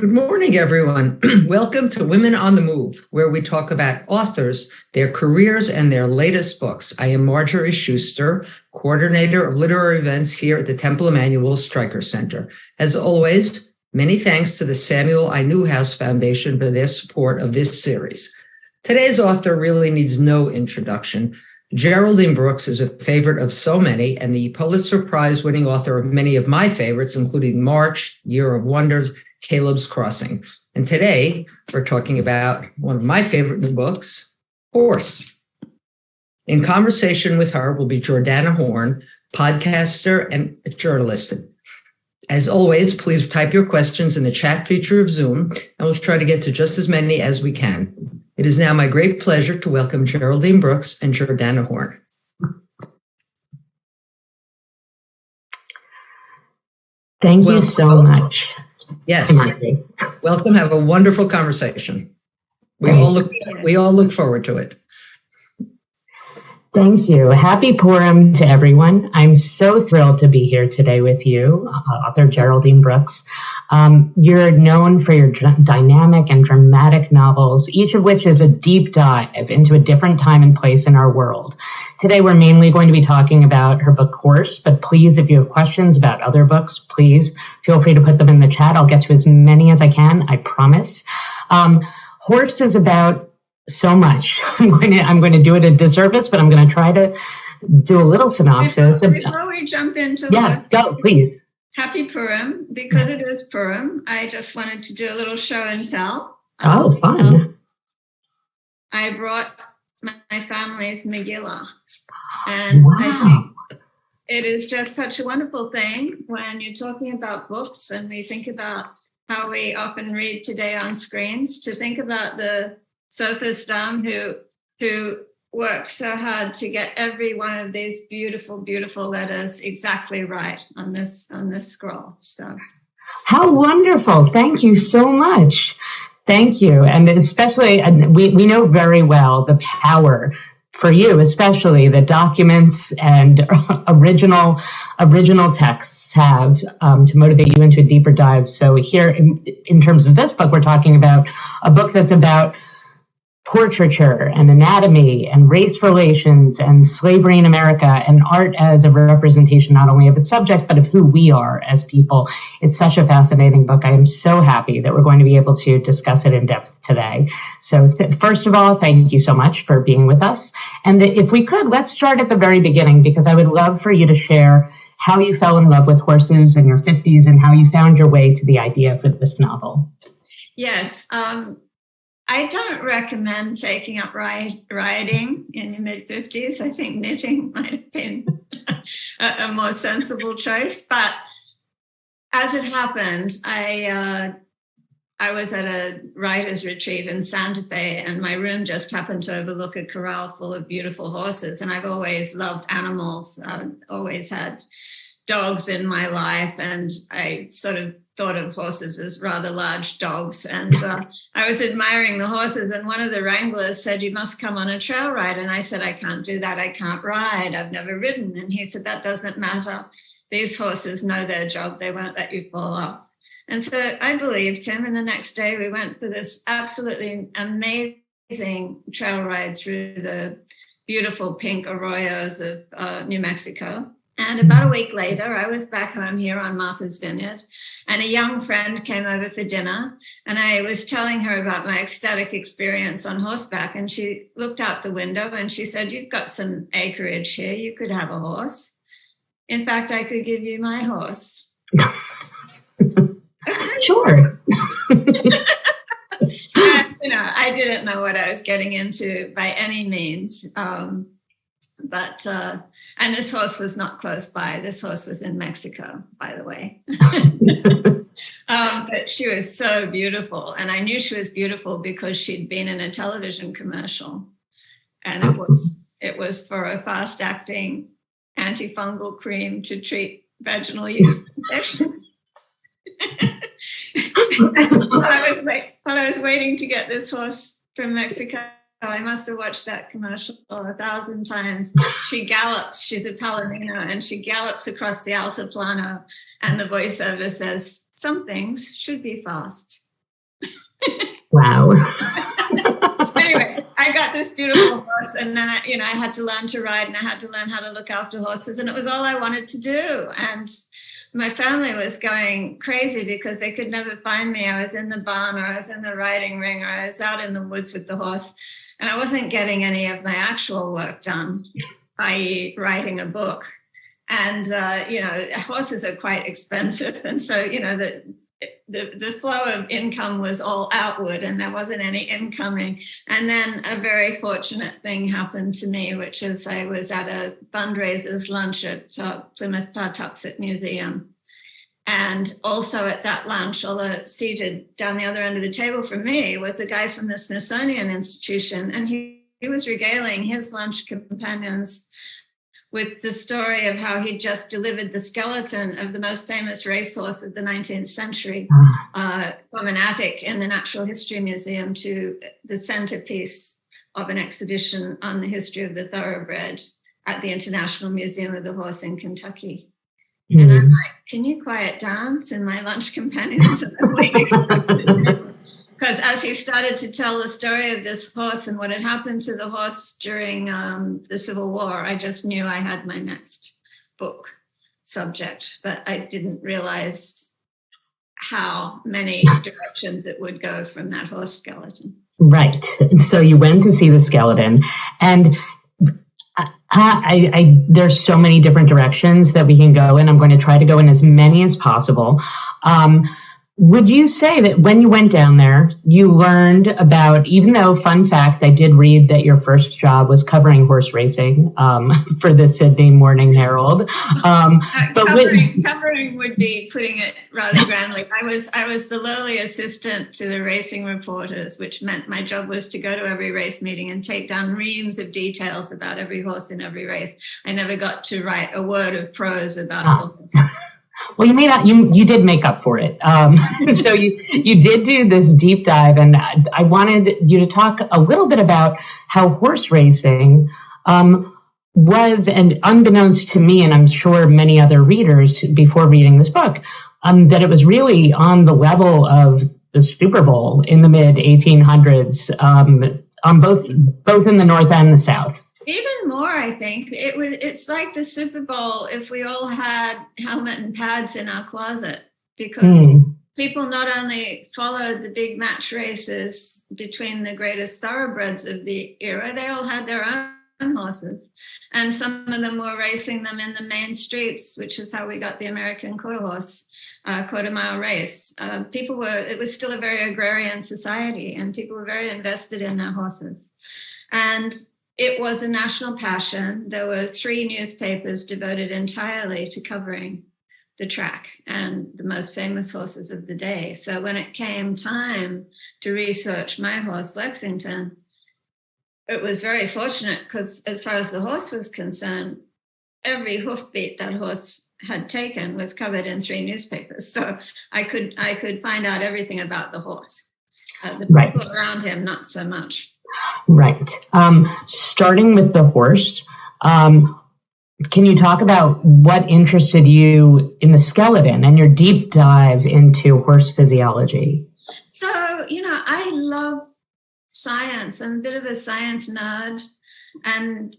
Good morning, everyone. Welcome to Women on the Move, where we talk about authors, their careers, and their latest books. I am Marjorie Schuster, coordinator of literary events here at the Temple Emanu-El Streicker Center. As always, many thanks to the Samuel I. Newhouse Foundation for their support of this series. Today's author really needs no introduction. Geraldine Brooks is a favorite of so many and the Pulitzer Prize-winning author of many of my favorites, including March, Year of Wonders, Caleb's Crossing. And today we're talking about one of my favorite new books, Horse. In conversation with her will be Jordana Horn, podcaster and journalist. As always, please type your questions in the chat feature of Zoom, and we'll try to get to just as many as we can. It is now my great pleasure to welcome Geraldine Brooks and Jordana Horn. Thank you so much. Yes. Welcome. Have a wonderful conversation. We all look forward to it. Thank you. Happy Purim to everyone. I'm so thrilled to be here today with you, author Geraldine Brooks. You're known for your dynamic and dramatic novels, each of which is a deep dive into a different time and place in our world. Today, we're mainly going to be talking about her book, Horse, but please, if you have questions about other books, please feel free to put them in the chat. I'll get to as many as I can, I promise. Horse is about so much. I'm going to do it a disservice, but I'm going to try to do a little synopsis. Before we jump into Yes, go, please. Happy Purim. Because it is Purim, I just wanted to do a little show and tell. Oh, fun. I brought my family's Megillah. And wow. I think it is just such a wonderful thing when you're talking about books and we think about how we often read today on screens, to think about the sophistam who worked so hard to get every one of these beautiful, beautiful letters exactly right on this scroll. So, how wonderful! Thank you so much. Thank you, and especially we know very well the power for you, especially the documents and original texts have to motivate you into a deeper dive. So here, in terms of this book, we're talking about a book that's about portraiture and anatomy and race relations and slavery in America and art as a representation not only of its subject, but of who we are as people. It's such a fascinating book. I am so happy that we're going to be able to discuss it in depth today. So first of all, thank you so much for being with us. And if we could, let's start at the very beginning, because I would love for you to share how you fell in love with horses in your 50s and how you found your way to the idea for this novel. Yes. I don't recommend taking up riding in your mid-50s. I think knitting might have been a more sensible choice. But as it happened, I was at a writer's retreat in Santa Fe, and my room just happened to overlook a corral full of beautiful horses. And I've always loved animals. I've always had dogs in my life, and I sort of thought of horses as rather large dogs. And I was admiring the horses, and one of the wranglers said, "You must come on a trail ride." And I said, "I can't do that. I can't ride. I've never ridden." And he said, "That doesn't matter. These horses know their job. They won't let you fall off." And so I believed him. And the next day we went for this absolutely amazing trail ride through the beautiful pink arroyos of New Mexico. And about a week later, I was back home here on Martha's Vineyard, and a young friend came over for dinner, and I was telling her about my ecstatic experience on horseback, and she looked out the window and she said, "You've got some acreage here. You could have a horse. In fact, I could give you my horse." Sure. And, I didn't know what I was getting into by any means. And this horse was not close by. This horse was in Mexico, by the way. But she was so beautiful. And I knew she was beautiful because she'd been in a television commercial. And it was for a fast-acting antifungal cream to treat vaginal yeast infections. While I was waiting to get this horse from Mexico, I must have watched that commercial 1,000 times. She gallops, she's a Palomino, and she gallops across the Altiplano, and the voiceover says, "Some things should be fast." Wow. Anyway, I got this beautiful horse, and then I had to learn to ride, and I had to learn how to look after horses, and it was all I wanted to do. And my family was going crazy because they could never find me. I was in the barn, or I was in the riding ring, or I was out in the woods with the horse, and I wasn't getting any of my actual work done, i.e., writing a book. And horses are quite expensive, and so the flow of income was all outward, and there wasn't any incoming. And then a very fortunate thing happened to me, which is I was at a fundraisers lunch at Plymouth Pawtuxet Museum. And also at that lunch, although seated down the other end of the table from me, was a guy from the Smithsonian Institution. And he was regaling his lunch companions with the story of how he just delivered the skeleton of the most famous racehorse of the 19th century from an attic in the Natural History Museum to the centerpiece of an exhibition on the history of the thoroughbred at the International Museum of the Horse in Kentucky. Mm. And I'm like, can you quiet down? And my lunch companions are waiting. Because as he started to tell the story of this horse and what had happened to the horse during the Civil War, I just knew I had my next book subject, but I didn't realize how many directions it would go from that horse skeleton. Right. So you went to see the skeleton, and there's so many different directions that we can go in. I'm going to try to go in as many as possible. Would you say that when you went down there, you learned about, even though, fun fact, I did read that your first job was covering horse racing for the Sydney Morning Herald. Covering would be putting it rather grandly. I was the lowly assistant to the racing reporters, which meant my job was to go to every race meeting and take down reams of details about every horse in every race. I never got to write a word of prose about the horses. Well, you did make up for it. So you did do this deep dive, and I wanted you to talk a little bit about how horse racing was, and unbeknownst to me, and I'm sure many other readers before reading this book, that it was really on the level of the Super Bowl in the mid 1800s, on both in the North and the South. Even more, I think. It's like the Super Bowl if we all had helmet and pads in our closet, because people not only followed the big match races between the greatest thoroughbreds of the era, they all had their own horses. And some of them were racing them in the main streets, which is how we got the American quarter mile race. It was still a very agrarian society, and people were very invested in their horses. And it was a national passion. There were 3 newspapers devoted entirely to covering the track and the most famous horses of the day. So when it came time to research my horse, Lexington, it was very fortunate because as far as the horse was concerned, every hoofbeat that horse had taken was covered in 3 newspapers. So I could find out everything about the horse. The people around him, not so much. Right. Starting with the horse, can you talk about what interested you in the skeleton and your deep dive into horse physiology? So, I love science. I'm a bit of a science nerd, and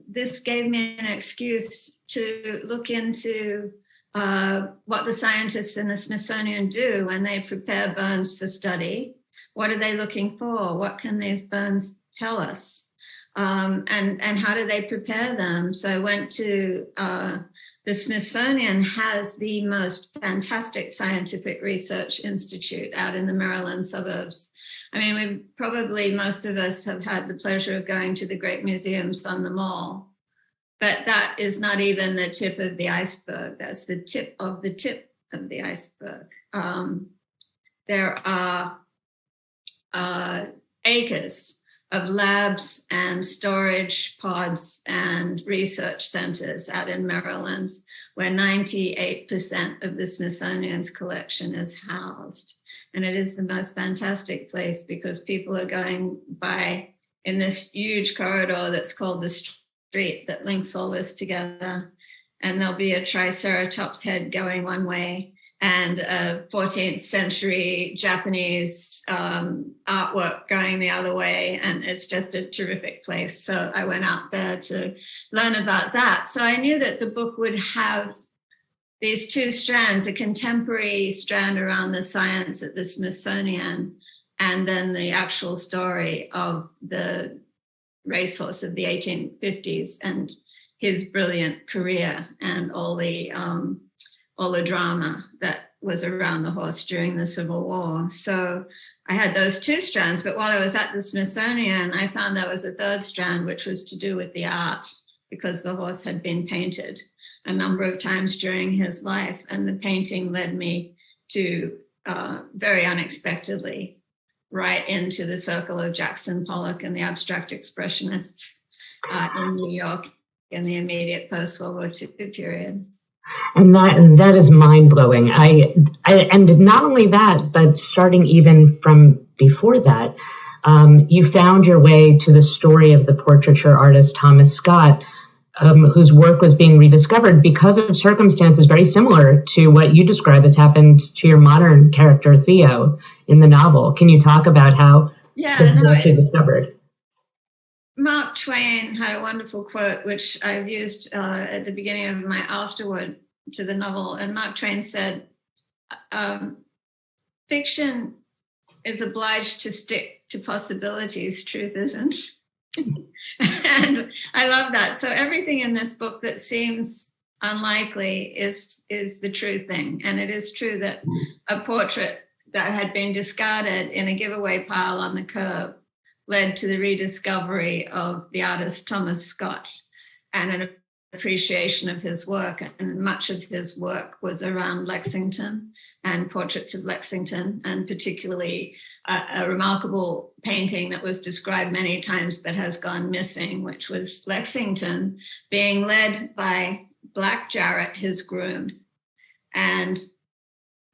this gave me an excuse to look into what the scientists in the Smithsonian do when they prepare bones for study. What are they looking for? What can these bones tell us? And how do they prepare them? So I went to the Smithsonian has the most fantastic scientific research institute out in the Maryland suburbs. I mean, most of us have had the pleasure of going to the great museums on the Mall, but that is not even the tip of the iceberg. That's the tip of the iceberg. There are acres of labs and storage pods and research centers out in Maryland, where 98% of the Smithsonian's collection is housed. And it is the most fantastic place because people are going by in this huge corridor that's called the street that links all this together. And there'll be a triceratops head going one way, and 14th century Japanese artwork going the other way. And it's just a terrific place. So I went out there to learn about that. So I knew that the book would have these two strands, a contemporary strand around the science at the Smithsonian, and then the actual story of the racehorse of the 1850s and his brilliant career and all the drama that was around the horse during the Civil War. So I had those two strands, but while I was at the Smithsonian, I found there was a third strand, which was to do with the art, because the horse had been painted a number of times during his life. And the painting led me to, very unexpectedly, right into the circle of Jackson Pollock and the abstract expressionists in New York in the immediate post-World War II period. And that is mind-blowing. And not only that, but starting even from before that, you found your way to the story of the portraiture artist Thomas Scott, whose work was being rediscovered because of circumstances very similar to what you describe as happened to your modern character, Theo, in the novel. Can you talk about how this was actually discovered? Mark Twain had a wonderful quote, which I've used at the beginning of my afterword to the novel. And Mark Twain said, fiction is obliged to stick to possibilities, truth isn't. And I love that. So everything in this book that seems unlikely is the true thing. And it is true that a portrait that had been discarded in a giveaway pile on the curb led to the rediscovery of the artist Thomas Scott and an appreciation of his work. And much of his work was around Lexington and portraits of Lexington, and particularly a remarkable painting that was described many times but has gone missing, which was Lexington being led by Black Jarrett, his groom. And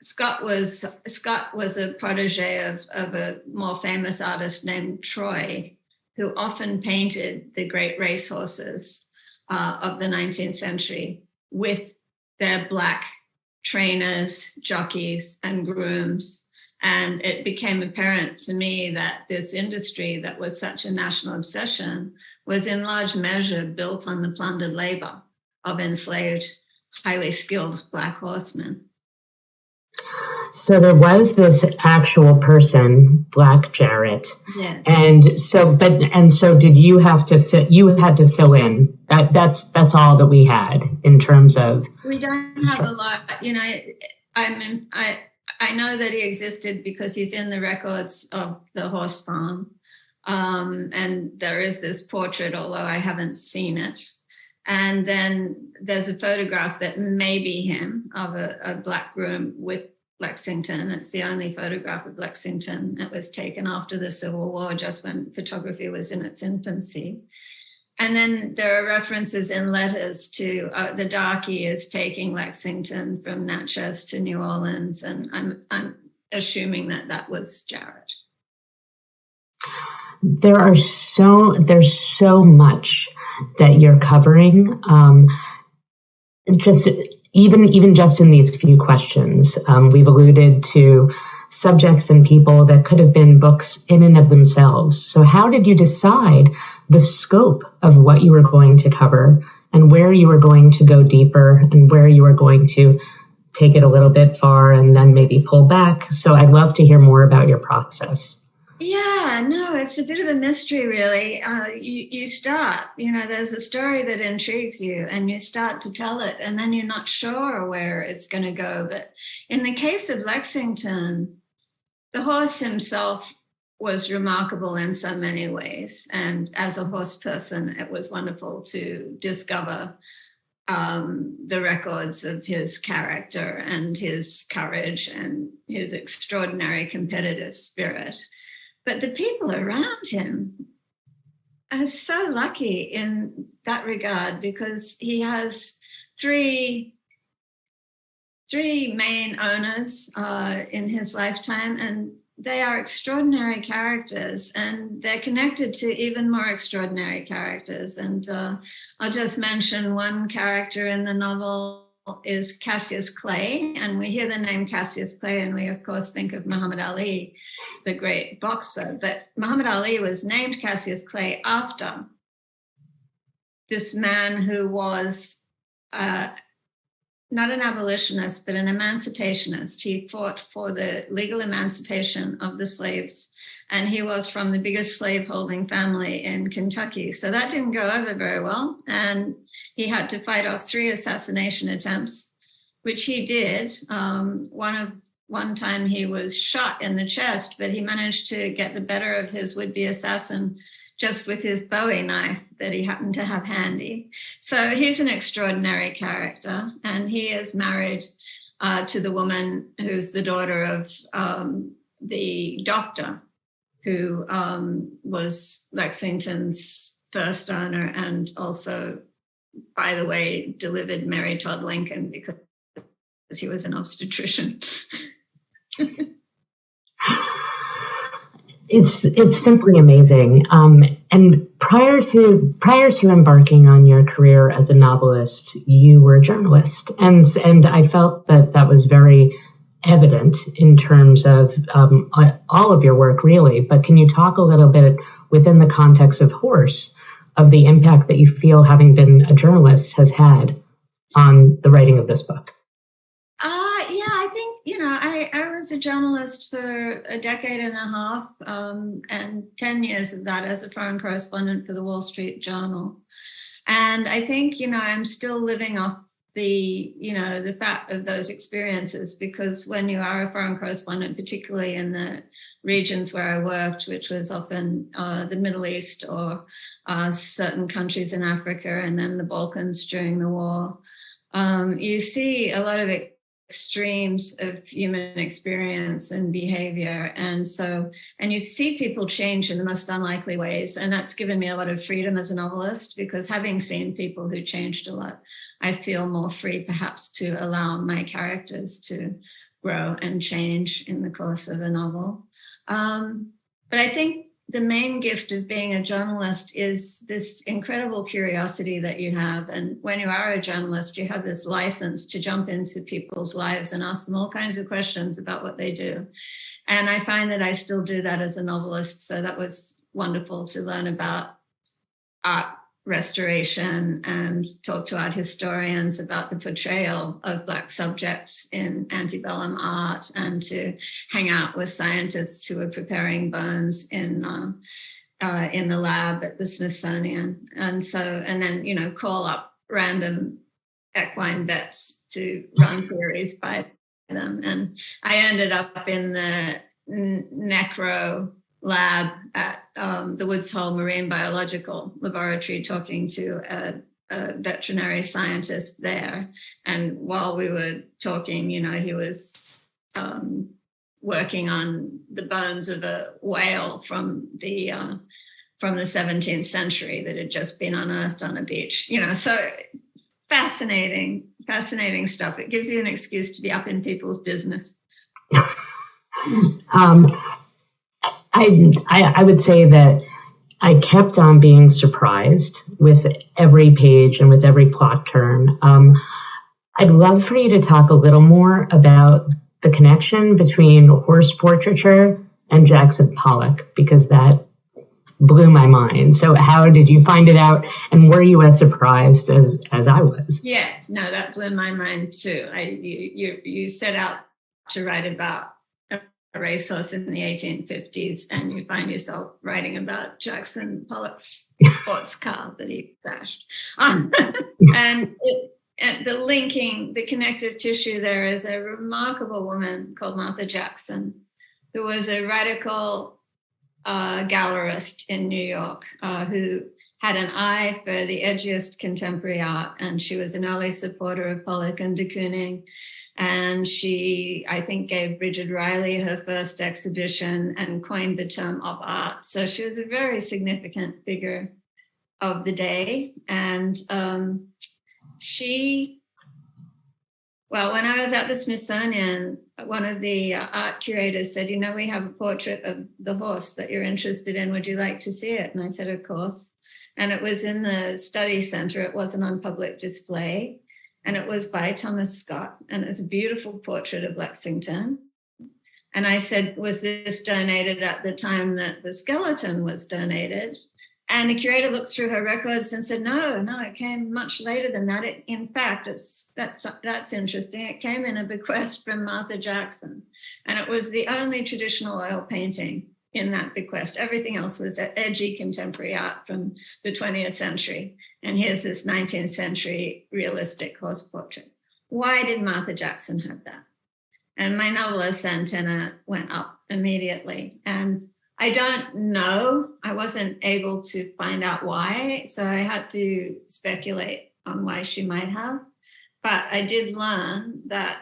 Scott was a protege of a more famous artist named Troy, who often painted the great racehorses of the 19th century with their Black trainers, jockeys, and grooms. And it became apparent to me that this industry that was such a national obsession was in large measure built on the plundered labor of enslaved, highly skilled Black horsemen. So there was this actual person, Black Jarrett, yes. and so did you have to you had to fill in. That's all that we had in terms of. We don't have a lot, I know that he existed because he's in the records of the horse farm, and there is this portrait, although I haven't seen it. And then there's a photograph that may be him of a Black groom with Lexington. It's the only photograph of Lexington that was taken after the Civil War, just when photography was in its infancy. And then there are references in letters to the darky is taking Lexington from Natchez to New Orleans, and I'm assuming that was Jarrett. There's so much that you're covering. Just even just in these few questions, we've alluded to subjects and people that could have been books in and of themselves. So how did you decide the scope of what you were going to cover and where you were going to go deeper and where you were going to take it a little bit far and then maybe pull back? So I'd love to hear more about your process. Yeah, no, it's a bit of a mystery, really. You start, there's a story that intrigues you and you start to tell it, and then you're not sure where it's going to go. But in the case of Lexington, the horse himself was remarkable in so many ways. And as a horse person, it was wonderful to discover the records of his character and his courage and his extraordinary competitive spirit. But the people around him are so lucky in that regard, because he has three main owners in his lifetime, and they are extraordinary characters, and they're connected to even more extraordinary characters. And I'll just mention one character in the novel is Cassius Clay, and we hear the name Cassius Clay, and we of course think of Muhammad Ali, the great boxer. But Muhammad Ali was named Cassius Clay after this man who was not an abolitionist, but an emancipationist. He fought for the legal emancipation of the slaves, and he was from the biggest slaveholding family in Kentucky. So that didn't go over very well, and he had to fight off 3 assassination attempts, which he did. One time he was shot in the chest, but he managed to get the better of his would-be assassin just with his Bowie knife that he happened to have handy. So he's an extraordinary character, and he is married to the woman who's the daughter of the doctor who was Lexington's first owner, and also, by the way, delivered Mary Todd Lincoln because he was an obstetrician. It's simply amazing. And prior to embarking on your career as a novelist, you were a journalist, and I felt that was very evident in terms of all of your work, really. But can you talk a little bit within the context of Horse of the impact that you feel having been a journalist has had on the writing of this book? I think, I was a journalist for a decade and a half, and 10 years of that as a foreign correspondent for the Wall Street Journal. And I think, I'm still living off the fat of those experiences, because when you are a foreign correspondent, particularly in the regions where I worked, which was often the Middle East or certain countries in Africa and then the Balkans during the war, you see a lot of extremes of human experience and behavior. And you see people change in the most unlikely ways. And that's given me a lot of freedom as a novelist, because having seen people who changed a lot, I feel more free perhaps to allow my characters to grow and change in the course of a novel. But I think the main gift of being a journalist is this incredible curiosity that you have. And when you are a journalist, you have this license to jump into people's lives and ask them all kinds of questions about what they do. And I find that I still do that as a novelist. So that was wonderful to learn about art restoration and talk to art historians about the portrayal of Black subjects in antebellum art, and to hang out with scientists who were preparing bones in the lab at the Smithsonian. And then, call up random equine vets to run theories by them. And I ended up in the necro lab at the Woods Hole Marine Biological Laboratory talking to a veterinary scientist there. And while we were talking, he was working on the bones of a whale from the 17th century that had just been unearthed on a beach. So fascinating stuff. It gives you an excuse to be up in people's business. I would say that I kept on being surprised with every page and with every plot turn. I'd love for you to talk a little more about the connection between horse portraiture and Jackson Pollock, because that blew my mind. So how did you find it out, and were you as surprised as I was? Yes, no, that blew my mind too. You set out to write about a racehorse in the 1850s, and you find yourself writing about Jackson Pollock's sports car that he crashed. And the connective tissue there is a remarkable woman called Martha Jackson, who was a radical gallerist in New York, who had an eye for the edgiest contemporary art, and she was an early supporter of Pollock and de Kooning. And she, I think, gave Bridget Riley her first exhibition and coined the term op art. So she was a very significant figure of the day. And when I was at the Smithsonian, one of the art curators said, we have a portrait of the horse that you're interested in. Would you like to see it? And I said, of course. And it was in the study center. It wasn't on public display. and it was by Thomas Scott, and it's a beautiful portrait of Lexington. And I said, was this donated at the time that the skeleton was donated? And the curator looked through her records and said, no, it came much later than that. In fact, that's interesting. It came in a bequest from Martha Jackson, and it was the only traditional oil painting in that bequest. Everything else was edgy contemporary art from the 20th century. And here's this 19th century realistic horse portrait. Why did Martha Jackson have that? And my novelist antenna went up immediately. And I don't know. I wasn't able to find out why. So I had to speculate on why she might have. But I did learn that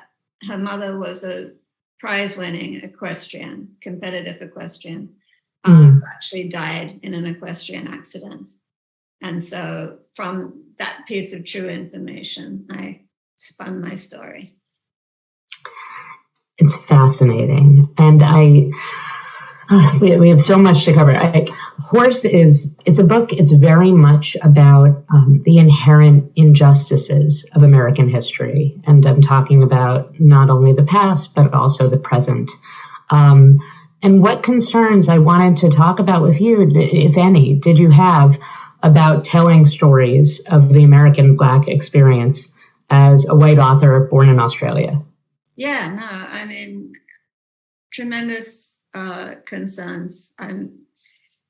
her mother was a prize-winning equestrian, competitive equestrian, who actually died in an equestrian accident. And so from that piece of true information, I spun my story. It's fascinating. And we have so much to cover. Horse it's a book, it's very much about the inherent injustices of American history. And I'm talking about not only the past, but also the present. And what concerns I wanted to talk about with you, if any, did you have about telling stories of the American Black experience as a white author born in Australia? Yeah, no, I mean, tremendous concerns. I'm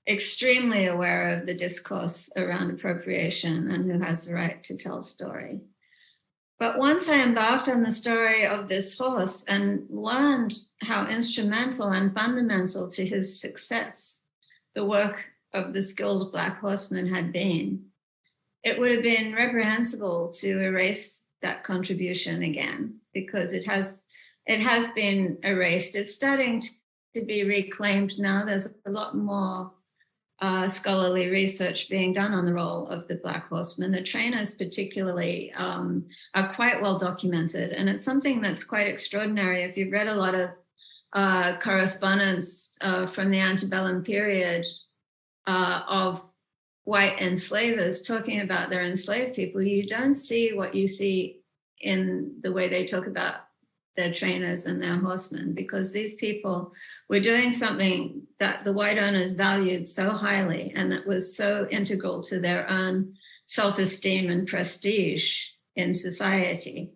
extremely aware of the discourse around appropriation and who has the right to tell story. But once I embarked on the story of this horse and learned how instrumental and fundamental to his success the work of the skilled Black horseman had been, it would have been reprehensible to erase that contribution again, because it has been erased. It's starting to be reclaimed now. There's a lot more scholarly research being done on the role of the Black horseman. The trainers particularly are quite well documented, and it's something that's quite extraordinary. If you've read a lot of correspondence from the antebellum period of white enslavers talking about their enslaved people, you don't see what you see in the way they talk about their trainers and their horsemen, because these people were doing something that the white owners valued so highly and that was so integral to their own self-esteem and prestige in society,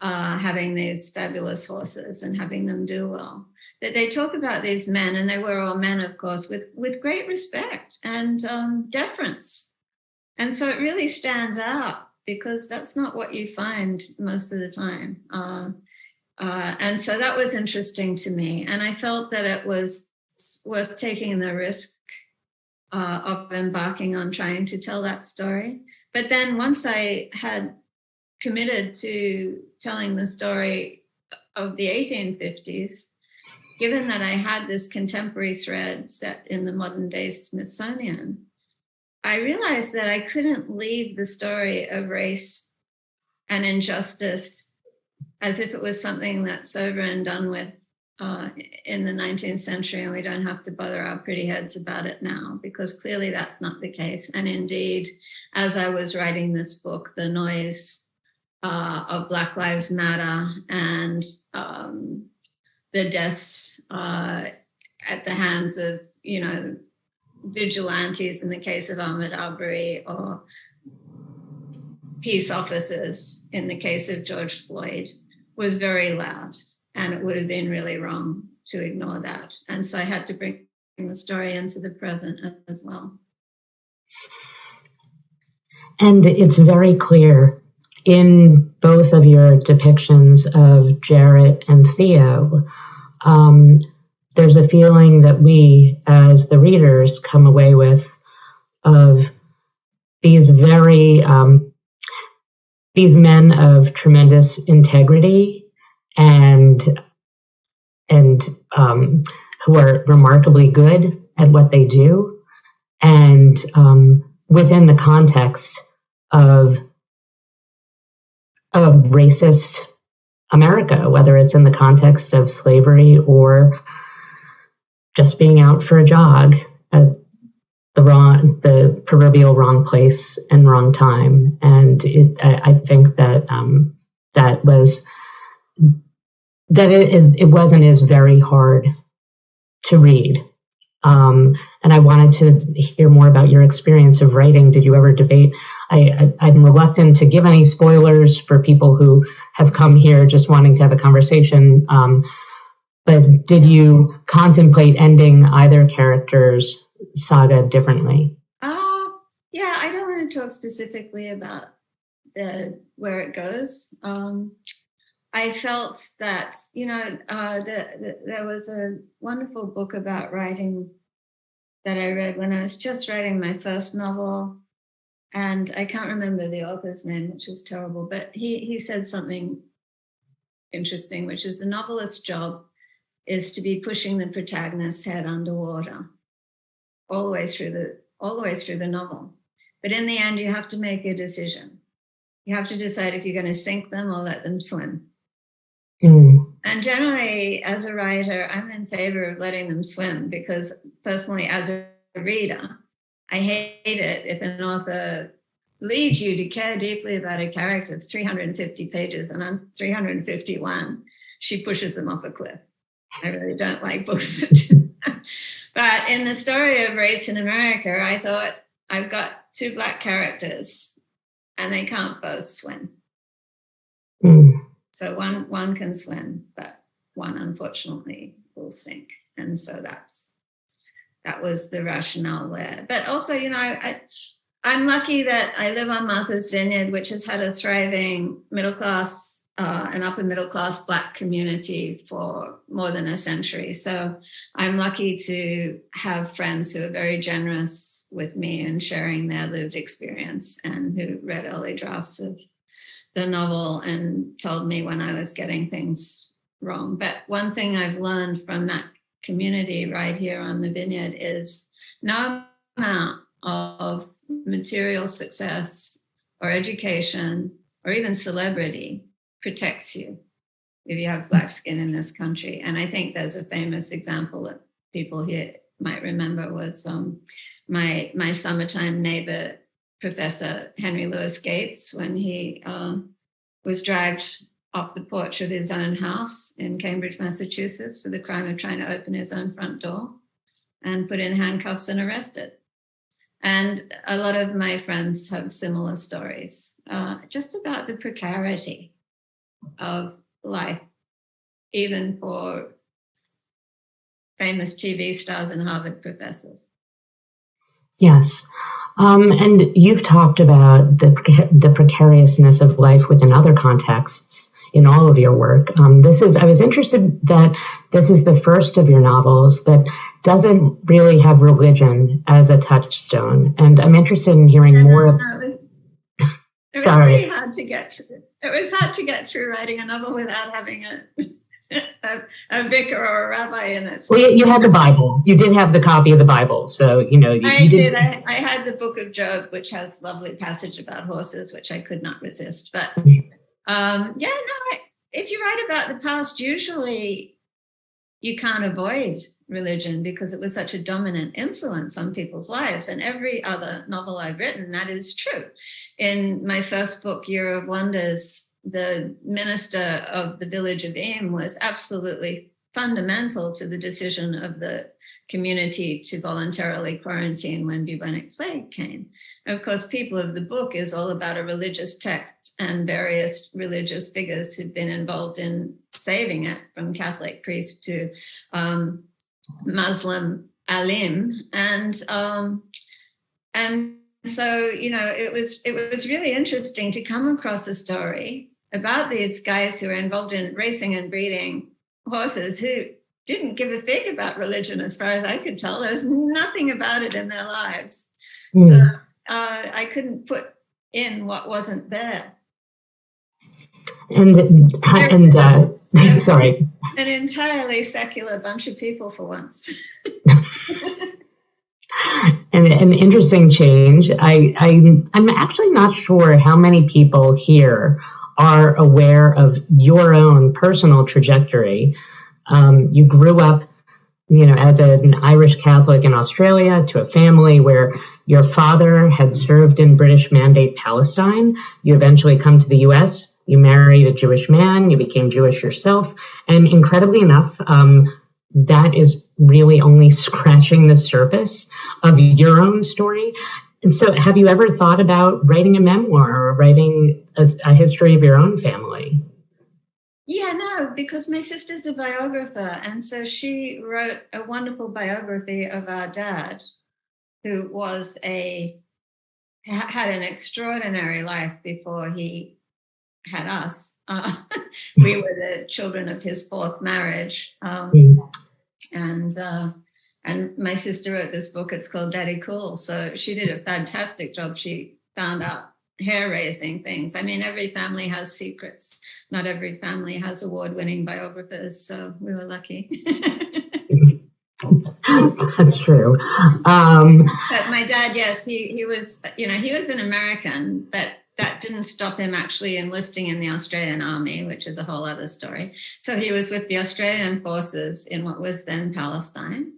having these fabulous horses and having them do well, that they talk about these men, and they were all men, of course, with great respect and deference. And so it really stands out, because that's not what you find most of the time. And so that was interesting to me. And I felt that it was worth taking the risk of embarking on trying to tell that story. But then once I had committed to telling the story of the 1850s, given that I had this contemporary thread set in the modern day Smithsonian, I realized that I couldn't leave the story of race and injustice as if it was something that's over and done with in the 19th century, and we don't have to bother our pretty heads about it now, because clearly that's not the case. And indeed, as I was writing this book, the noise of Black Lives Matter and the deaths at the hands of, vigilantes in the case of Ahmaud Arbery, or peace officers in the case of George Floyd, was very loud, and it would have been really wrong to ignore that. And so I had to bring the story into the present as well. And it's very clear in both of your depictions of Jarrett and Theo, there's a feeling that we, as the readers, come away with of these these men of tremendous integrity and who are remarkably good at what they do, and within the context of racist America, whether it's in the context of slavery or just being out for a jog at the proverbial wrong place and wrong time. And I think that that it wasn't as very hard to read. And I wanted to hear more about your experience of writing. Did you ever debate? I'm reluctant to give any spoilers for people who have come here just wanting to have a conversation. But did you contemplate ending either character's saga differently? Yeah, I don't want to talk specifically about where it goes. I felt that, there was a wonderful book about writing that I read when I was just writing my first novel. And I can't remember the author's name, which is terrible, but he said something interesting, which is the novelist's job is to be pushing the protagonist's head underwater all the way through the novel. But in the end, you have to make a decision. You have to decide if you're going to sink them or let them swim. Mm. And generally, as a writer, I'm in favor of letting them swim because personally, as a reader, I hate it if an author leads you to care deeply about a character of 350 pages and on 351, she pushes them off a cliff. I really don't like books that do that. But in the story of Race in America, I thought, I've got two Black characters and they can't both swim. Mm. So one can swim, but one unfortunately will sink. And so that was the rationale there. But also, I'm lucky that I live on Martha's Vineyard, which has had a thriving middle class and upper middle class Black community for more than a century. So I'm lucky to have friends who are very generous with me and sharing their lived experience and who read early drafts of the novel and told me when I was getting things wrong. But one thing I've learned from that community right here on the Vineyard is no amount of material success or education or even celebrity protects you if you have Black skin in this country. And I think there's a famous example that people here might remember was my summertime neighbor, Professor Henry Louis Gates, when he was dragged off the porch of his own house in Cambridge, Massachusetts for the crime of trying to open his own front door and put in handcuffs and arrested. And a lot of my friends have similar stories, just about the precarity of life, even for famous TV stars and Harvard professors. Yes. And you've talked about the precariousness of life within other contexts in all of your work. I was interested that this is the first of your novels that doesn't really have religion as a touchstone. And I'm interested in hearing more. It was really hard to get through. It was hard to get through writing a novel without having a vicar or a rabbi in it. Well, you had the Bible. You did have the copy of the Bible. So, I did. I had the book of Job, which has lovely passage about horses, which I could not resist. But if you write about the past, usually you can't avoid religion because it was such a dominant influence on people's lives. And every other novel I've written, that is true. In my first book, Year of Wonders, the minister of the village of Eam was absolutely fundamental to the decision of the community to voluntarily quarantine when bubonic plague came. And of course, People of the Book is all about a religious text and various religious figures who've been involved in saving it, from Catholic priest to Muslim alim. And so, it was really interesting to come across a story about these guys who are involved in racing and breeding horses who didn't give a fig about religion as far as I could tell. There was nothing about it in their lives. Mm. So I couldn't put in what wasn't there. Sorry. An entirely secular bunch of people for once. And an interesting change. I'm actually not sure how many people here are aware of your own personal trajectory. You grew up, as an Irish Catholic in Australia to a family where your father had served in British Mandate Palestine. You eventually come to the U.S. You married a Jewish man, you became Jewish yourself, and incredibly enough, that is really only scratching the surface of your own story. And so have you ever thought about writing a memoir or writing a history of your own family? Yeah, no, because my sister's a biographer, and so she wrote a wonderful biography of our dad, who had an extraordinary life before he had us. We were the children of his fourth marriage, and my sister wrote this book. It's called Daddy Cool. So she did a fantastic job. She found out hair-raising things. I mean, every family has secrets. Not every family has award-winning biographers, so we were lucky. That's true. But my dad, yes, he was, he was an American, but that didn't stop him actually enlisting in the Australian Army, which is a whole other story. So he was with the Australian forces in what was then Palestine.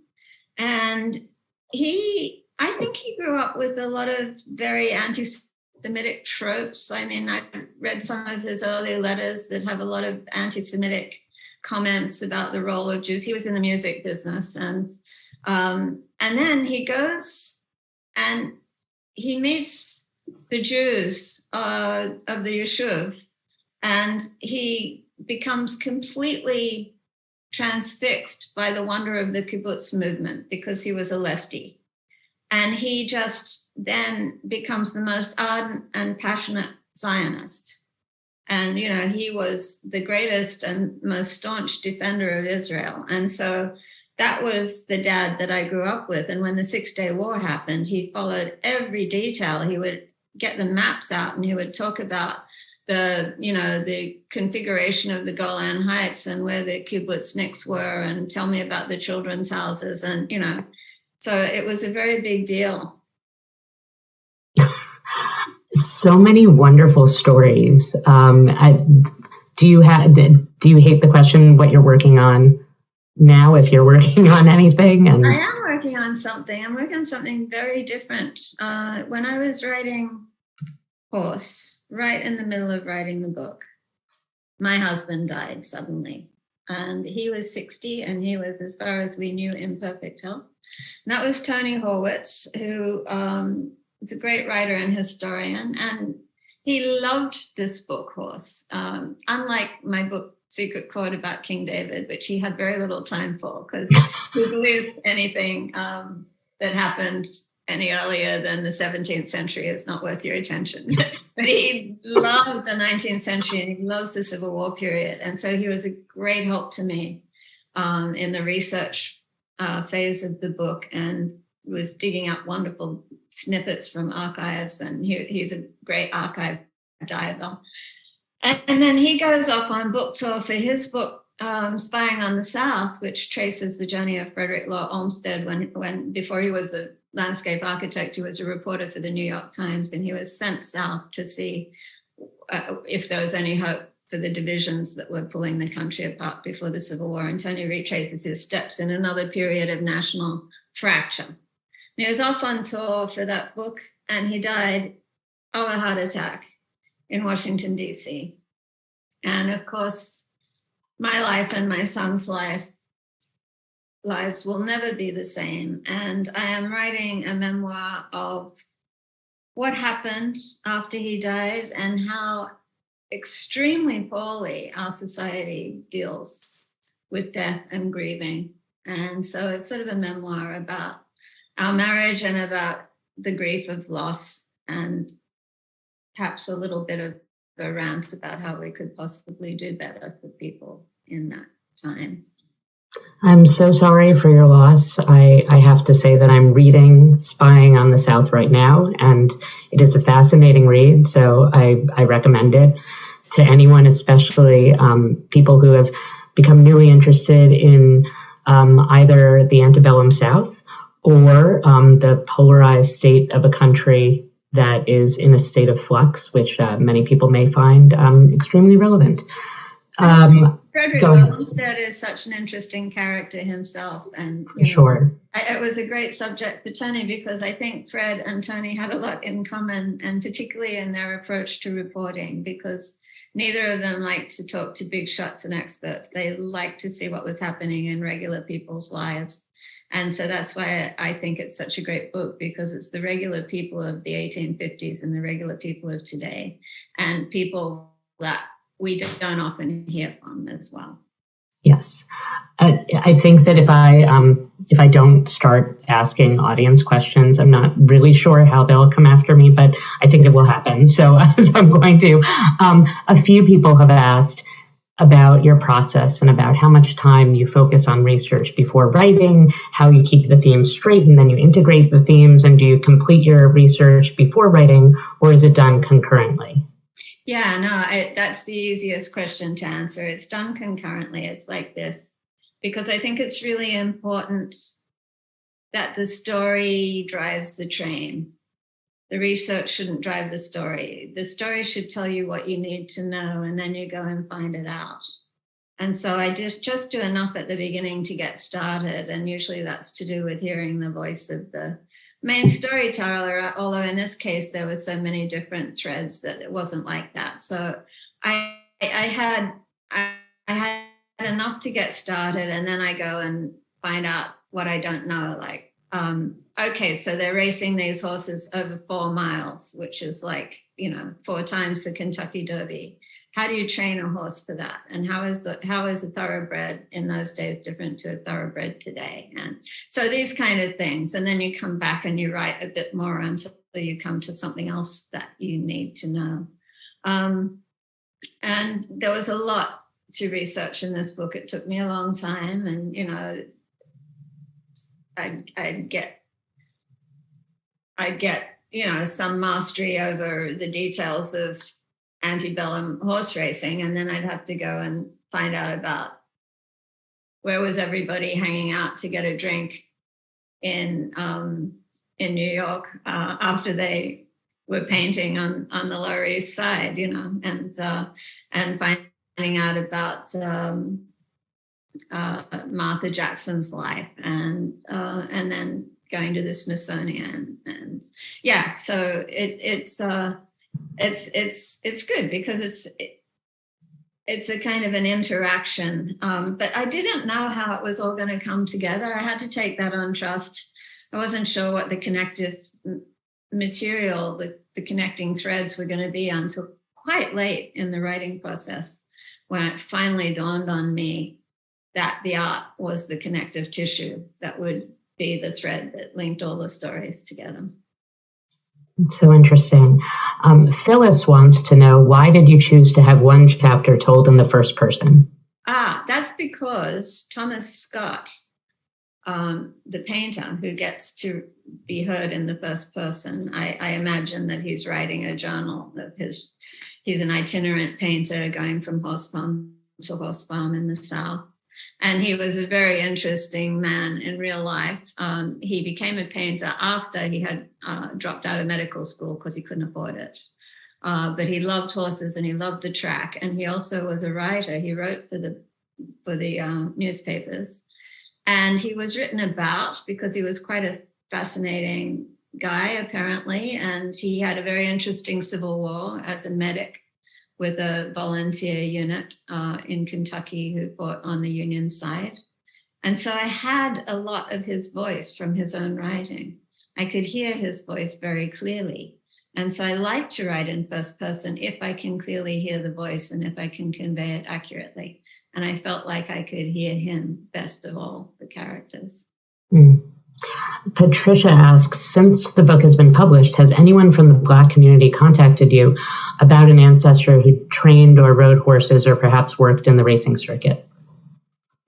And I think he grew up with a lot of very anti-Semitic tropes. I mean, I read some of his early letters that have a lot of anti-Semitic comments about the role of Jews. He was in the music business, and then he goes and he meets the Jews of the Yishuv, and he becomes completely transfixed by the wonder of the kibbutz movement because he was a lefty. And he just then becomes the most ardent and passionate Zionist. And, he was the greatest and most staunch defender of Israel. And so that was the dad that I grew up with. And when the 6-Day War happened, he followed every detail. He would get the maps out and he would talk about the configuration of the Golan Heights and where the kibbutzniks were and tell me about the children's houses. And, so it was a very big deal. So many wonderful stories. Do you hate the question what you're working on now, if you're working on anything? And I am working on something. I'm working on something very different. When I was writing Horse, right in the middle of writing the book, my husband died suddenly. And he was 60 and he was, as far as we knew, in perfect health. And that was Tony Horwitz, who is a great writer and historian. And he loved this book, Horse. Unlike my book, Secret Chord, about King David, which he had very little time for because he believes anything that happened any earlier than the 17th century is not worth your attention. But he loved the 19th century and he loves the Civil War period. And so he was a great help to me in the research phase of the book, and was digging up wonderful snippets from archives. And he's a great archive diver. And then he goes off on book tour for his book, Spying on the South, which traces the journey of Frederick Law Olmsted when before he was a landscape architect, he was a reporter for the New York Times, and he was sent south to see if there was any hope for the divisions that were pulling the country apart before the Civil War. And Tony retraces his steps in another period of national fracture. And he was off on tour for that book, and he died of a heart attack in Washington, D.C. And of course, my life and my son's lives will never be the same. And I am writing a memoir of what happened after he died and how extremely poorly our society deals with death and grieving. And so it's sort of a memoir about our marriage and about the grief of loss, and perhaps a little bit of a rant about how we could possibly do better for people in that time. I'm so sorry for your loss. I have to say that I'm reading Spying on the South right now, and it is a fascinating read, so I recommend it to anyone, especially people who have become newly interested in either the antebellum South or the polarized state of a country that is in a state of flux, which many people may find extremely relevant. Frederick Olmsted is such an interesting character himself. And sure. It was a great subject for Tony, because I think Fred and Tony had a lot in common, and particularly in their approach to reporting, because neither of them liked to talk to big shots and experts. They liked to see what was happening in regular people's lives. And so that's why I think it's such a great book, because it's the regular people of the 1850s and the regular people of today, and people that we don't often hear from as well. Yes. I think that if I don't start asking audience questions, I'm not really sure how they'll come after me, but I think it will happen. So I'm going to. A few people have asked about your process and about how much time you focus on research before writing, how you keep the themes straight and then you integrate the themes, and do you complete your research before writing, or is it done concurrently? Yeah, no, that's the easiest question to answer. It's done concurrently. It's like this, because I think it's really important that the story drives the train. The research shouldn't drive the story. The story should tell you what you need to know, and then you go and find it out. And so I just do enough at the beginning to get started, and usually that's to do with hearing the voice of the main storyteller, although in this case there were so many different threads that it wasn't like that. So I had enough to get started, and then I go and find out what I don't know. Like, okay, so they're racing these horses over 4 miles, which is like, 4 times the Kentucky Derby. How do you train a horse for that? And how is a thoroughbred in those days different to a thoroughbred today? And so these kind of things. And then you come back and you write a bit more until you come to something else that you need to know. And there was a lot to research in this book. It took me a long time, and I'd get some mastery over the details of antebellum horse racing, and then I'd have to go and find out about where was everybody hanging out to get a drink in New York after they were painting on the Lower East Side, and finding out about Martha Jackson's life, and then going to the Smithsonian, and yeah, so it's good because it's a kind of an interaction. But I didn't know how it was all going to come together. I had to take that on trust. I wasn't sure what the connective material, the connecting threads were going to be until quite late in the writing process, when it finally dawned on me that the art was the connective tissue that would be the thread that linked all the stories together. It's so interesting. Phyllis wants to know, why did you choose to have one chapter told in the first person? That's because Thomas Scott, the painter who gets to be heard in the first person, I imagine that he's writing a journal of his. He's an itinerant painter going from horse farm to horse farm in the South. And he was a very interesting man in real life. He became a painter after he had dropped out of medical school because he couldn't afford it. But he loved horses and he loved the track. And he also was a writer. He wrote for the newspapers. And he was written about because he was quite a fascinating guy, apparently. And he had a very interesting Civil War as a medic with a volunteer unit in Kentucky who fought on the Union side. And so I had a lot of his voice from his own writing. I could hear his voice very clearly. And so I like to write in first person if I can clearly hear the voice and if I can convey it accurately. And I felt like I could hear him best of all the characters. Patricia asks, since the book has been published, has anyone from the Black community contacted you about an ancestor who trained or rode horses or perhaps worked in the racing circuit?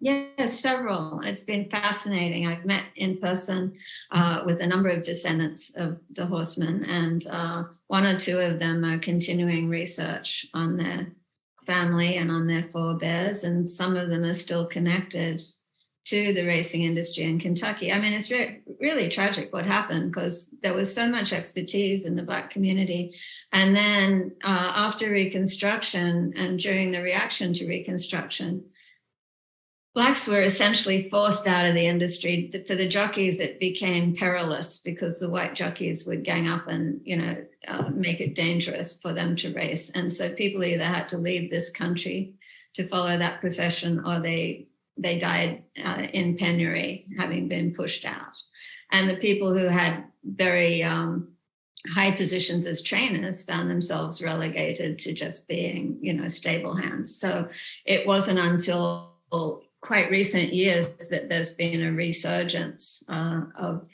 Yes, several. It's been fascinating. I've met in person with a number of descendants of the horsemen, and one or two of them are continuing research on their family and on their forebears, and some of them are still connected to the racing industry in Kentucky. I mean, it's really tragic what happened, because there was so much expertise in the Black community. And then after Reconstruction and during the reaction to Reconstruction, blacks were essentially forced out of the industry. For the jockeys, it became perilous because the white jockeys would gang up and, make it dangerous for them to race. And so people either had to leave this country to follow that profession, or they died in penury, having been pushed out. And the people who had very high positions as trainers found themselves relegated to just being, stable hands. So it wasn't until quite recent years that there's been a resurgence of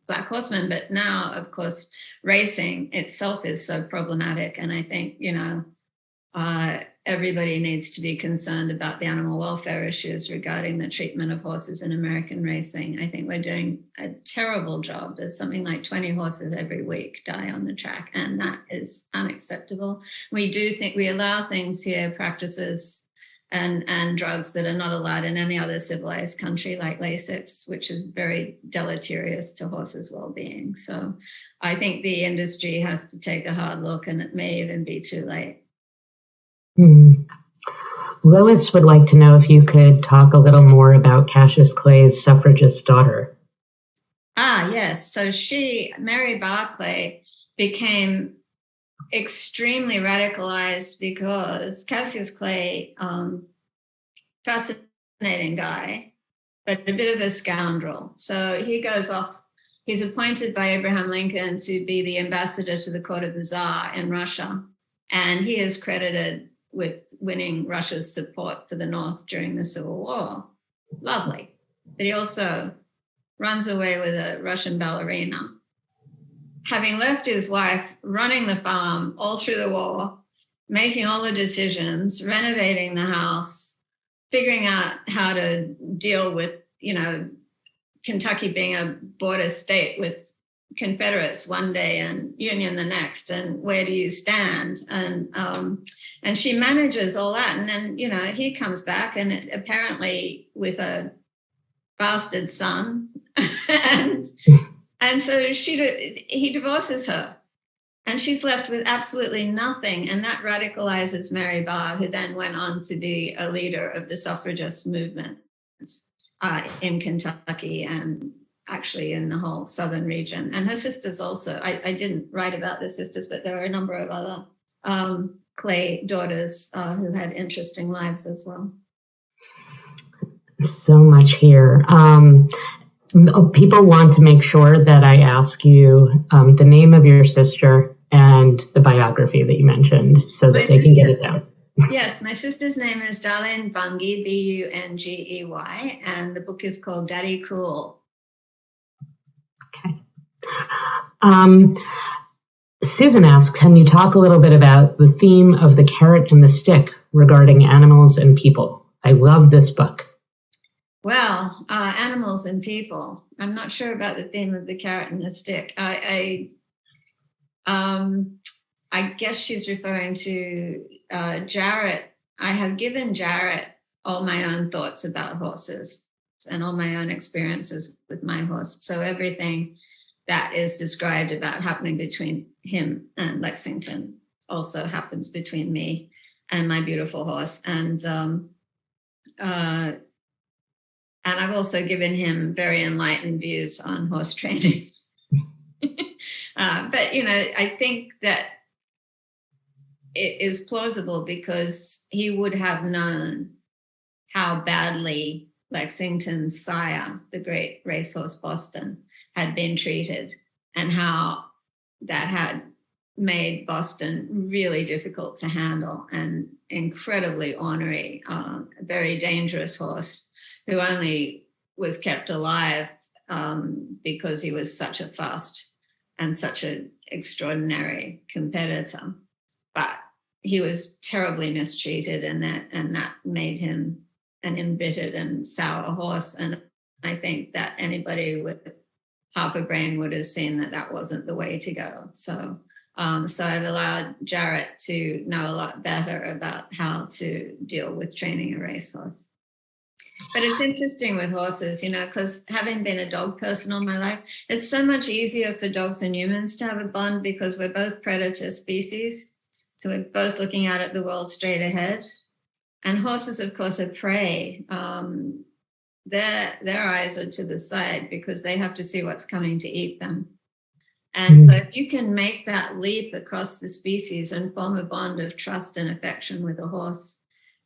black horsemen. But now, of course, racing itself is so problematic. And I think, everybody needs to be concerned about the animal welfare issues regarding the treatment of horses in American racing. I think we're doing a terrible job. There's something like 20 horses every week die on the track, and that is unacceptable. We do think we allow things here, practices and drugs that are not allowed in any other civilized country, like Lasix, which is very deleterious to horses' well-being. So I think the industry has to take a hard look, and it may even be too late. Lois would like to know if you could talk a little more about Cassius Clay's suffragist daughter. Yes. So Mary Barclay, became extremely radicalized because Cassius Clay, fascinating guy, but a bit of a scoundrel. So he goes off. He's appointed by Abraham Lincoln to be the ambassador to the court of the Tsar in Russia. And he is credited with winning Russia's support for the North during the Civil War. Lovely. But he also runs away with a Russian ballerina, having left his wife running the farm all through the war, making all the decisions, renovating the house, figuring out how to deal with, Kentucky being a border state with Confederates one day and Union the next, and where do you stand? And she manages all that. And then, he comes back and apparently with a bastard son. and so he divorces her, and she's left with absolutely nothing. And that radicalizes Mary Barr, who then went on to be a leader of the suffragist movement in Kentucky and actually in the whole southern region. And her sisters also. I didn't write about the sisters, but there were a number of other Clay daughters who had interesting lives as well. So much here. People want to make sure that I ask you the name of your sister and the biography that you mentioned so that they can get it down. Yes, my sister's name is Darlene Bungey, Bungey, and the book is called Daddy Cool. Okay. Susan asks, can you talk a little bit about the theme of the carrot and the stick regarding animals and people? I love this book. Well, animals and people. I'm not sure about the theme of the carrot and the stick. I guess she's referring to Jarrett. I have given Jarrett all my own thoughts about horses and all my own experiences with my horse. So everything that is described about happening between him and Lexington also happens between me and my beautiful horse. And I've also given him very enlightened views on horse training. But, I think that it is plausible because he would have known how badly Lexington's sire, the great racehorse Boston, had been treated, and how that had made Boston really difficult to handle and incredibly ornery, a very dangerous horse who only was kept alive because he was such a fast and such an extraordinary competitor. But he was terribly mistreated, and that made him an embittered and sour horse. And I think that anybody with half a brain would have seen that wasn't the way to go. So I've allowed Jarrett to know a lot better about how to deal with training a racehorse. But it's interesting with horses, because having been a dog person all my life, it's so much easier for dogs and humans to have a bond because we're both predator species. So we're both looking out at the world straight ahead. And horses, of course, are prey. Their eyes are to the side because they have to see what's coming to eat them. And so if you can make that leap across the species and form a bond of trust and affection with a horse,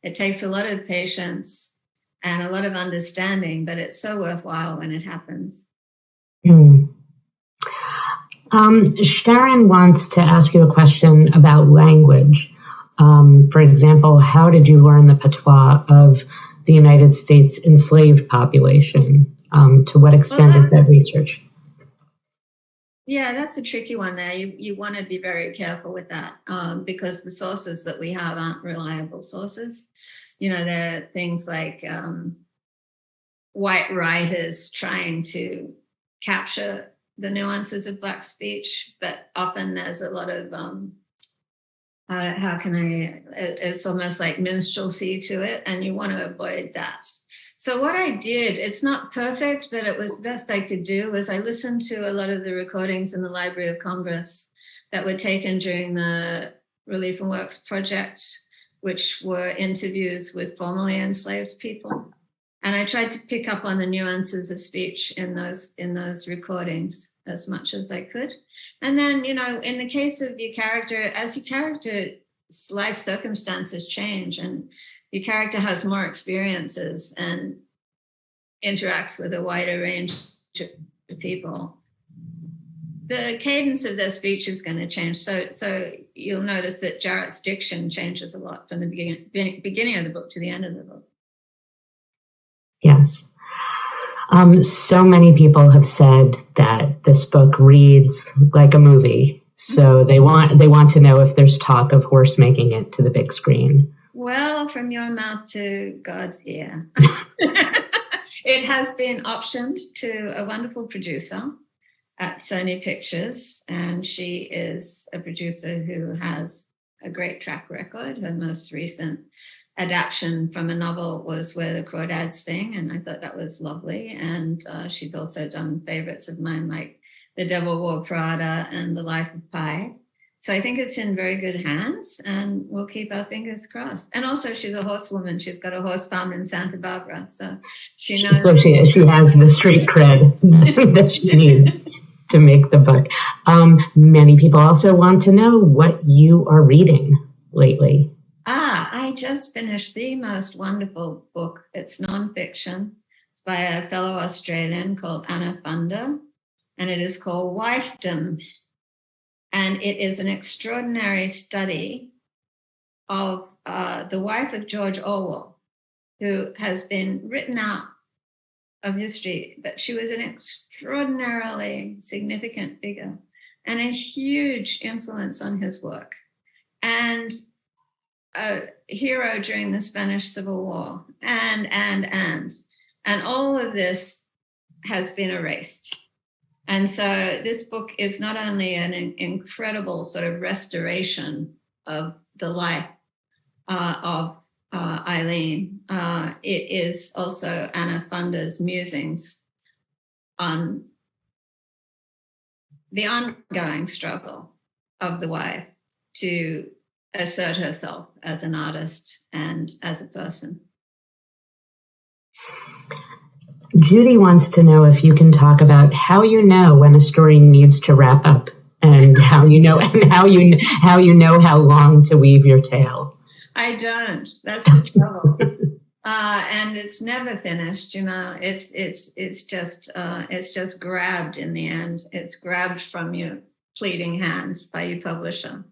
it takes a lot of patience and a lot of understanding, but it's so worthwhile when it happens. Sharon wants to ask you a question about language. For example, how did you learn the patois of the United States enslaved population? To what extent is that research? Yeah, that's a tricky one there. You want to be very careful with that because the sources that we have aren't reliable sources. There are things like white writers trying to capture the nuances of Black speech, but often there's a lot of, it's almost like minstrelsy to it, and you want to avoid that. So what I did, it's not perfect, but it was the best I could do, was I listened to a lot of the recordings in the Library of Congress that were taken during the Relief and Works project, which were interviews with formerly enslaved people. And I tried to pick up on the nuances of speech in those recordings as much as I could. And then, in the case of your character, as your character's life circumstances change and your character has more experiences and interacts with a wider range of people, the cadence of their speech is going to change. So you'll notice that Jarrett's diction changes a lot from the beginning of the book to the end of the book. Yes. So many people have said that this book reads like a movie. So they want to know if there's talk of horse making it to the big screen. Well, from your mouth to God's ear. It has been optioned to a wonderful producer at Sony Pictures, and she is a producer who has a great track record. Her most recent adaptation from a novel was Where the Crawdads Sing, and I thought that was lovely. And she's also done favorites of mine like The Devil Wore Prada and The Life of Pi. So I think it's in very good hands, and we'll keep our fingers crossed. And also, she's a horsewoman. She's got a horse farm in Santa Barbara, so she knows. So she has the street cred that she needs to make the book. Many people also want to know what you are reading lately. I just finished the most wonderful book. It's nonfiction. It's by a fellow Australian called Anna Funder, and it is called Wifedom. And it is an extraordinary study of the wife of George Orwell, who has been written out of history, but she was an extraordinarily significant figure and a huge influence on his work, and a hero during the Spanish Civil War, and all of this has been erased. And so this book is not only an incredible sort of restoration of the life of Eileen, it is also Anna Funder's musings on the ongoing struggle of the wife to assert herself as an artist and as a person. Judy wants to know if you can talk about how you know when a story needs to wrap up, and how you know how long to weave your tale. I don't. That's the trouble. And it's never finished. It's just grabbed in the end. It's grabbed from your pleading hands by your publisher,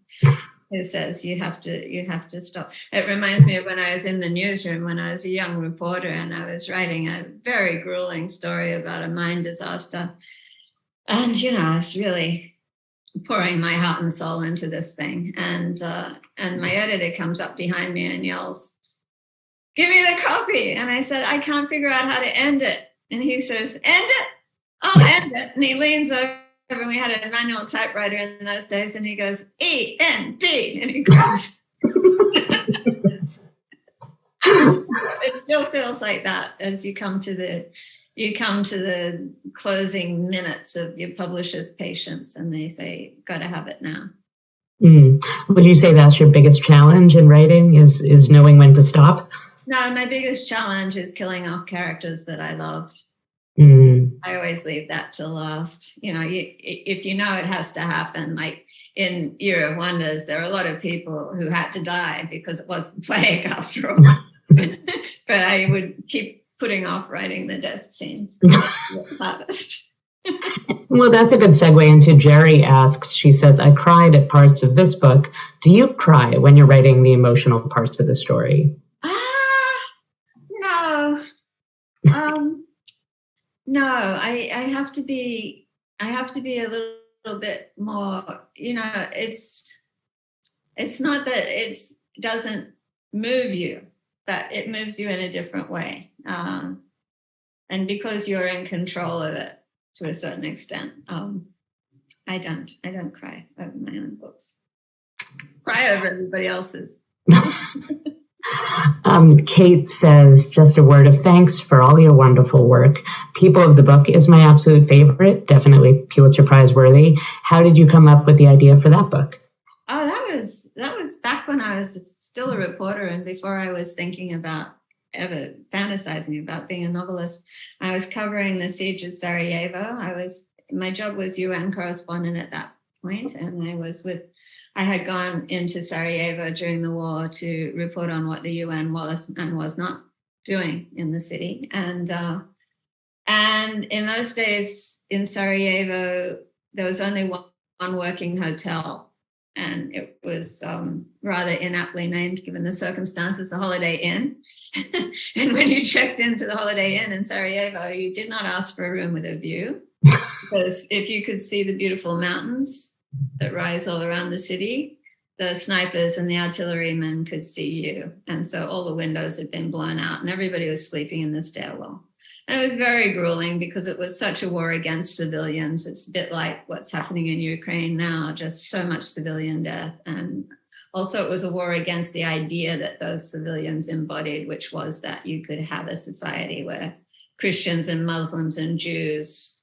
who says you have to stop. It reminds me of when I was in the newsroom when I was a young reporter and I was writing a very grueling story about a mine disaster. And, I was really pouring my heart and soul into this thing. And my editor comes up behind me and yells, "Give me the copy." And I said, "I can't figure out how to end it." And he says, "End it? I'll end it." And he leans over. And we had a manual typewriter in those days, and he goes, "E-N-D," and he goes. It still feels like that as you come to the closing minutes of your publisher's patience, and they say, "Got to have it now." Would you say that's your biggest challenge in writing, is knowing when to stop? No, my biggest challenge is killing off characters that I love. I always leave that to last. If you know it has to happen, like in Year of Wonders, there are a lot of people who had to die because it was the plague after all. But I would keep putting off writing the death scenes. Hardest. Well, that's a good segue into Jerry asks, she says, I cried at parts of this book. Do you cry when you're writing the emotional parts of the story? No. No, I have to be a little bit more, it's not that it doesn't move you, but it moves you in a different way. And because you're in control of it to a certain extent, I don't cry over my own books. Cry over everybody else's. Kate says, just a word of thanks for all your wonderful work. People of the Book is my absolute favorite, definitely Pulitzer Prize worthy. How did you come up with the idea for that book? Oh, that was back when I was still a reporter and before I was thinking about ever fantasizing about being a novelist. I was covering the siege of Sarajevo. My job was UN correspondent at that point, and I had gone into Sarajevo during the war to report on what the UN was and was not doing in the city. And in those days in Sarajevo, there was only one working hotel, and it was rather inaptly named, given the circumstances, the Holiday Inn. And when you checked into the Holiday Inn in Sarajevo, you did not ask for a room with a view, because if you could see the beautiful mountains that rise all around the city, the snipers and the artillerymen could see you. And so all the windows had been blown out and everybody was sleeping in the stairwell. And it was very grueling because it was such a war against civilians. It's a bit like what's happening in Ukraine now, just so much civilian death. And also it was a war against the idea that those civilians embodied, which was that you could have a society where Christians and Muslims and Jews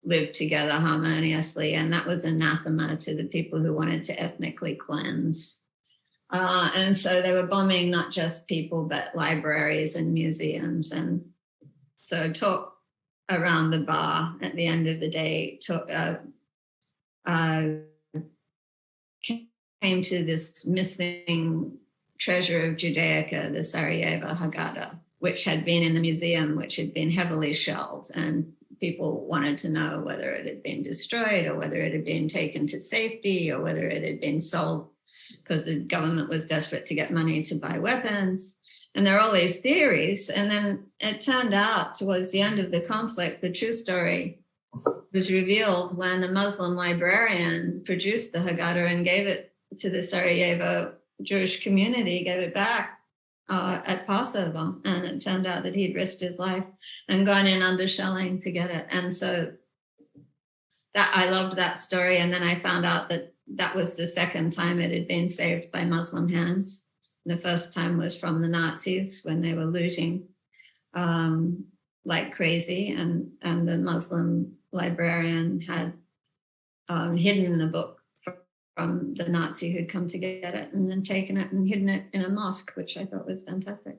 lived together harmoniously, and that was anathema to the people who wanted to ethnically cleanse. And so they were bombing not just people, but libraries and museums. And so talk around the bar at the end of the day came to this missing treasure of Judaica, the Sarajevo Haggadah, which had been in the museum, which had been heavily shelled, and people wanted to know whether it had been destroyed or whether it had been taken to safety or whether it had been sold because the government was desperate to get money to buy weapons. And there are all these theories. And then it turned out towards the end of the conflict, the true story was revealed when a Muslim librarian produced the Haggadah and gave it to the Sarajevo Jewish community, gave it back at Passover, and it turned out that he'd risked his life and gone in under shelling to get it. And so that I loved that story. And then I found out that was the second time it had been saved by Muslim hands. The first time was from the Nazis when they were looting like crazy, and the Muslim librarian had hidden the book from the Nazi who'd come to get it, and then taken it and hidden it in a mosque, which I thought was fantastic.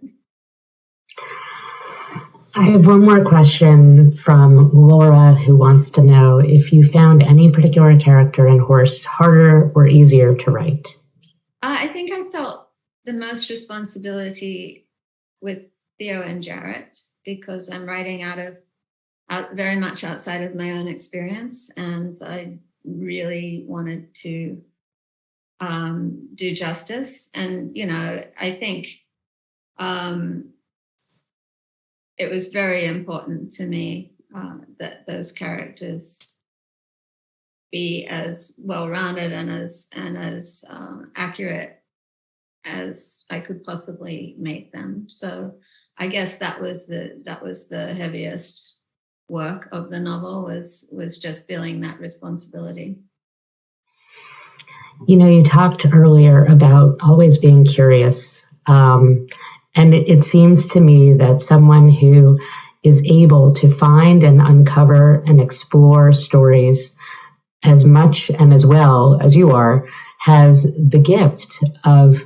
I have one more question from Laura, who wants to know if you found any particular character in Horse harder or easier to write. I think I felt the most responsibility with Theo and Jarrett, because I'm writing out very much outside of my own experience, and I really wanted to do justice. And, I think it was very important to me that those characters be as well-rounded and as accurate as I could possibly make them. So I guess that was the heaviest work of the novel, was just feeling that responsibility. You talked earlier about always being curious. And it seems to me that someone who is able to find and uncover and explore stories as much and as well as you are has the gift of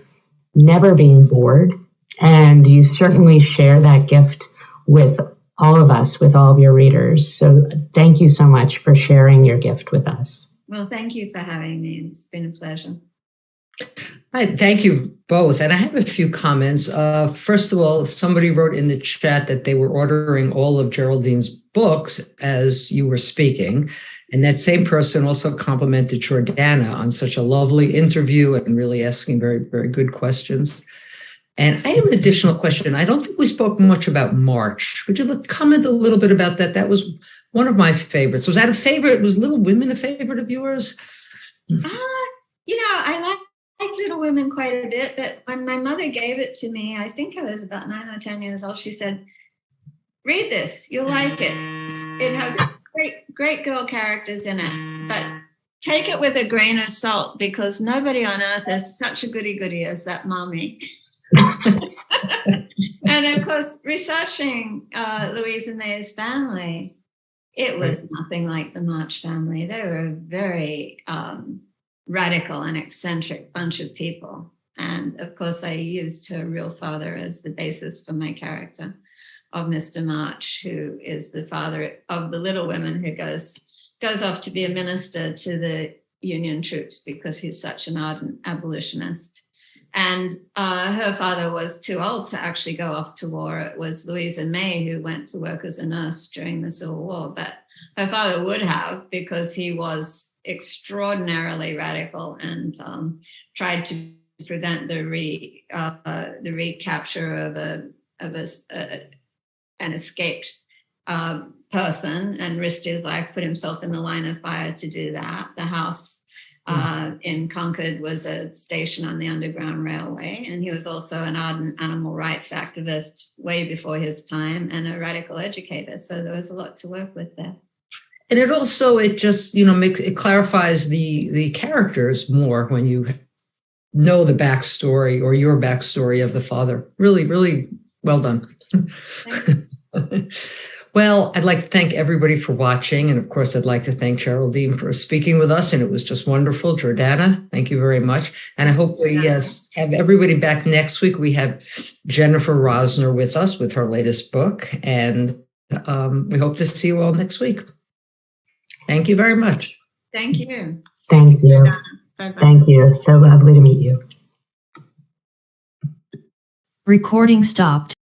never being bored. And you certainly share that gift with all of us, with all of your readers. So thank you so much for sharing your gift with us. Well, thank you for having me. It's been a pleasure. Hi, thank you both. And I have a few comments. First of all, somebody wrote in the chat that they were ordering all of Geraldine's books as you were speaking. And that same person also complimented Jordana on such a lovely interview and really asking very, very good questions. And I have an additional question. I don't think we spoke much about March. Would you comment a little bit about that? That was one of my favorites. Was that a favorite? Was Little Women a favorite of yours? I like Little Women quite a bit, but when my mother gave it to me, I think I was about 9 or 10 years old, she said, read this, you'll like it. It has great girl characters in it, but take it with a grain of salt because nobody on earth is such a goody-goody as that mommy. And of course, researching Louisa May's family, it was nothing like the March family. They were a very radical and eccentric bunch of people. And of course, I used her real father as the basis for my character of Mr. March, who is the father of the Little Women, who goes off to be a minister to the Union troops because he's such an ardent abolitionist. And her father was too old to actually go off to war. It was Louisa May who went to work as a nurse during the Civil War, but her father would have because he was extraordinarily radical and tried to prevent the recapture of an escaped person and risked his life, put himself in the line of fire to do that. The house in Concord was a station on the Underground Railway, and he was also an ardent animal rights activist way before his time and a radical educator. So there was a lot to work with there. And it also, it just, it clarifies the characters more when you know the backstory or your backstory of the father. Really, really well done. Well, I'd like to thank everybody for watching. And of course, I'd like to thank Geraldine for speaking with us. And it was just wonderful. Jordana, thank you very much. And I hope we have everybody back next week. We have Jennifer Rosner with us with her latest book. And we hope to see you all next week. Thank you very much. Thank you. Thank you. Bye-bye. Thank you. So lovely to meet you. Recording stopped.